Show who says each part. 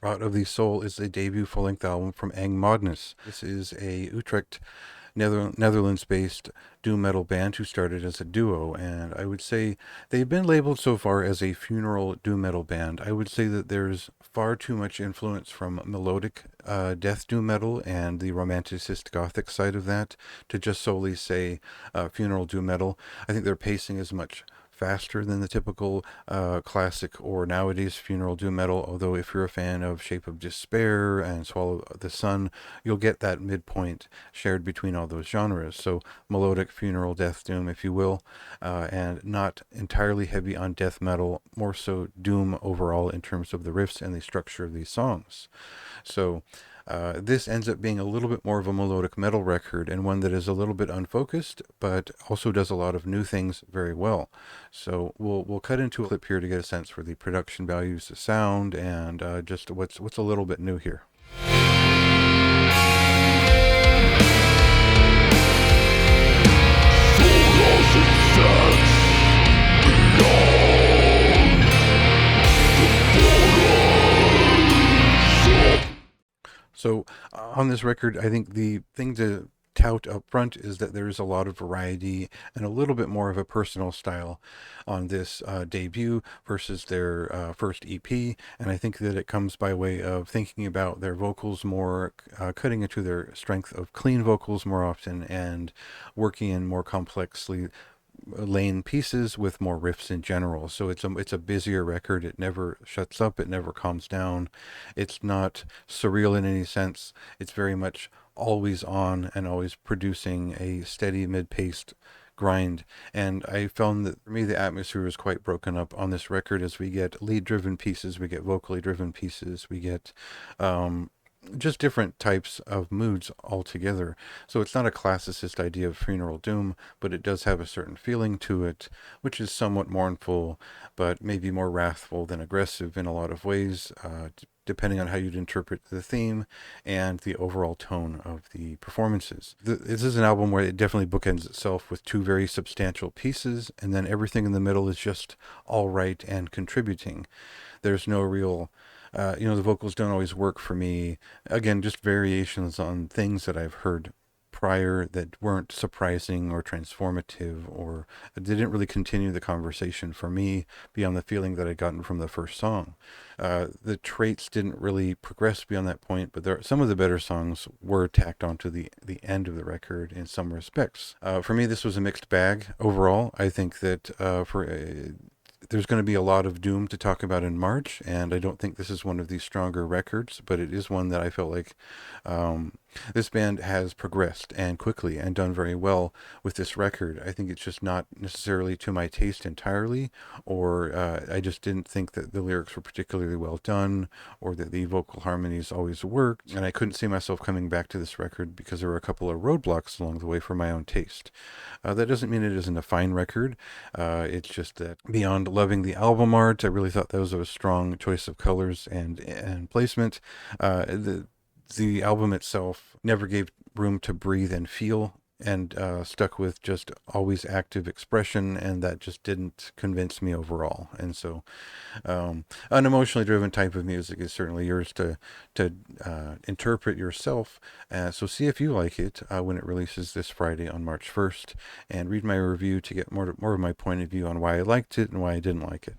Speaker 1: Out of the Soul is a debut full-length album from Angmodnes. This is a Utrecht, Netherlands-based doom metal band who started as a duo, and I would say they've been labeled so far as a funeral doom metal band. I would say that there's far too much influence from melodic death doom metal and the romanticist gothic side of that to just solely say funeral doom metal. I think their pacing is much faster than the typical classic or nowadays funeral doom metal, although if you're a fan of Shape of Despair and Swallow the Sun, you'll get that midpoint shared between all those genres. So melodic funeral death doom, if you will, and not entirely heavy on death metal, more so doom overall in terms of the riffs and the structure of these songs. So this ends up being a little bit more of a melodic metal record, and one that is a little bit unfocused, but also does a lot of new things very well. So we'll cut into a clip here to get a sense for the production values, the sound, and just what's a little bit new here. So on this record, I think the thing to tout up front is that there's a lot of variety and a little bit more of a personal style on this debut versus their first EP. And I think that it comes by way of thinking about their vocals more, cutting into their strength of clean vocals more often and working in more complexly lane pieces with more riffs in general. So it's a busier record. It never shuts up. It never calms down. It's not surreal in any sense. It's very much always on and always producing a steady mid-paced grind. And I found that for me the atmosphere is quite broken up on this record as we get lead driven pieces, we get vocally driven pieces, we get just different types of moods altogether. So it's not a classicist idea of funeral doom, but it does have a certain feeling to it, which is somewhat mournful, but maybe more wrathful than aggressive in a lot of ways, depending on how you'd interpret the theme and the overall tone of the performances. This is an album where it definitely bookends itself with two very substantial pieces, and then everything in the middle is just all right and contributing. There's no real the vocals don't always work for me. Again, just variations on things that I've heard prior that weren't surprising or transformative, or didn't really continue the conversation for me beyond the feeling that I'd gotten from the first song. The traits didn't really progress beyond that point, but some of the better songs were tacked onto the end of the record in some respects. For me, this was a mixed bag overall. I think that there's going to be a lot of doom to talk about in March, and I don't think this is one of the stronger records, but it is one that I felt like this band has progressed and quickly and done very well with this record. I think it's just not necessarily to my taste entirely, or I just didn't think that the lyrics were particularly well done, or that the vocal harmonies always worked, and I couldn't see myself coming back to this record because there were a couple of roadblocks along the way for my own taste. That doesn't mean it isn't a fine record. It's just that beyond loving the album art, I really thought that was a strong choice of colors and placement. The album itself never gave room to breathe and feel, and stuck with just always active expression, and that just didn't convince me overall. And so an emotionally driven type of music is certainly yours to interpret yourself. So see if you like it when it releases this Friday on March 1st, and read my review to get more of my point of view on why I liked it and why I didn't like it.